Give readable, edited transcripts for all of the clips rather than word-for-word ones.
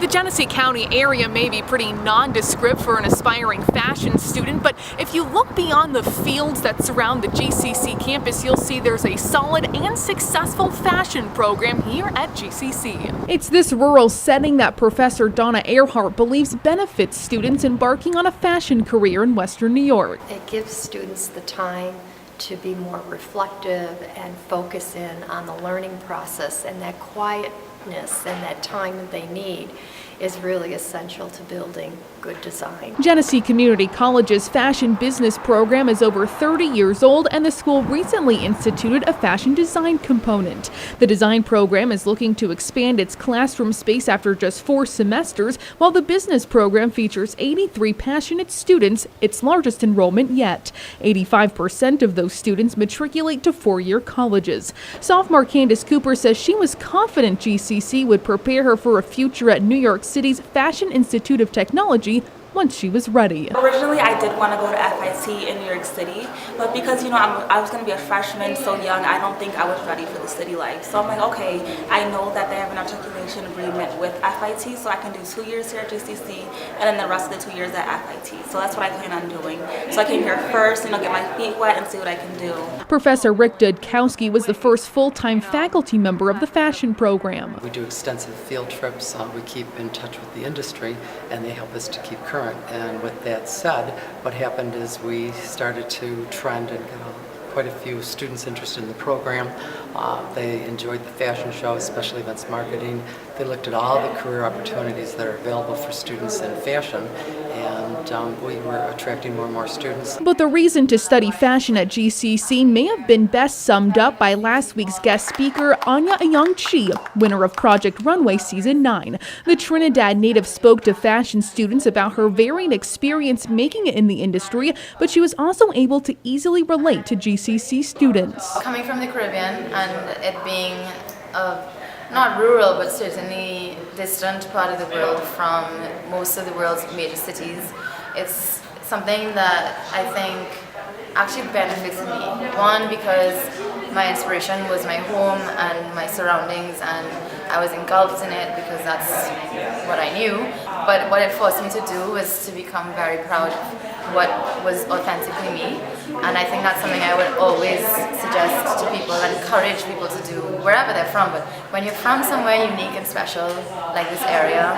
The Genesee County area may be pretty nondescript for an aspiring fashion student, but if you look beyond the fields that surround the GCC campus, you'll see there's a solid and successful fashion program here at GCC. It's this rural setting that Professor Donna Earhart believes benefits students embarking on a fashion career in Western New York. It gives students the time to be more reflective and focus in on the learning process, and that quietness and that time that they need is really essential to building good design. Genesee Community College's fashion business program is over 30 years old, and the school recently instituted a fashion design component. The design program is looking to expand its classroom space after just 4 semesters, while the business program features 83 passionate students, its largest enrollment yet. 85% of those students matriculate to 4-year colleges. Sophomore Candace Cooper says she was confident GCC would prepare her for a future at New York City's Fashion Institute of Technology once she was ready. Originally, I did want to go to FIT in New York City, but because, I was going to be a freshman so young, I don't think I was ready for the city life. So I'm like, okay, I know that they have an articulation agreement with FIT, so I can do 2 years here at GCC and then the rest of the 2 years at FIT. So that's what I plan on doing. So I came here first, get my feet wet and see what I can do. Professor Rick Dudkowski was the first full-time faculty member of the fashion program. We do extensive field trips. We keep in touch with the industry, and they help us to keep current. And with that said, what happened is we started to trend and get quite a few students interested in the program. They enjoyed the fashion show, especially events marketing. They looked at all the career opportunities that are available for students in fashion, and we were attracting more and more students. But the reason to study fashion at GCC may have been best summed up by last week's guest speaker, Anya Ayong-Chi, winner of Project Runway Season 9. The Trinidad native spoke to fashion students about her varied experience making it in the industry, but she was also able to easily relate to GCC students. Coming from the Caribbean and it being not rural, but certainly distant part of the world from most of the world's major cities, it's something that I think actually benefits me. One, because my inspiration was my home and my surroundings, and I was engulfed in it because that's what I knew. But what it forced me to do was to become very proud of what was authentically me, and I think that's something I would always suggest to people and encourage people to do wherever they're from. But when you're from somewhere unique and special like this area,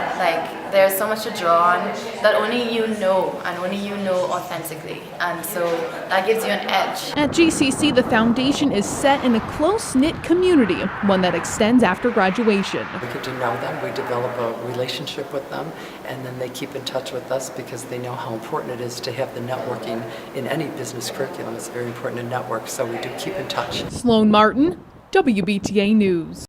there's so much to draw on that only you know, and only you know authentically, and so that gives you an edge. At GCC, the foundation is set in a close-knit community, one that extends after graduation. We get to know them, we develop a relationship with them, and then they keep in touch with us because they know how important it is to have the networking in any business curriculum. It's very important to network, so we do keep in touch. Sloan Martin, WBTA News.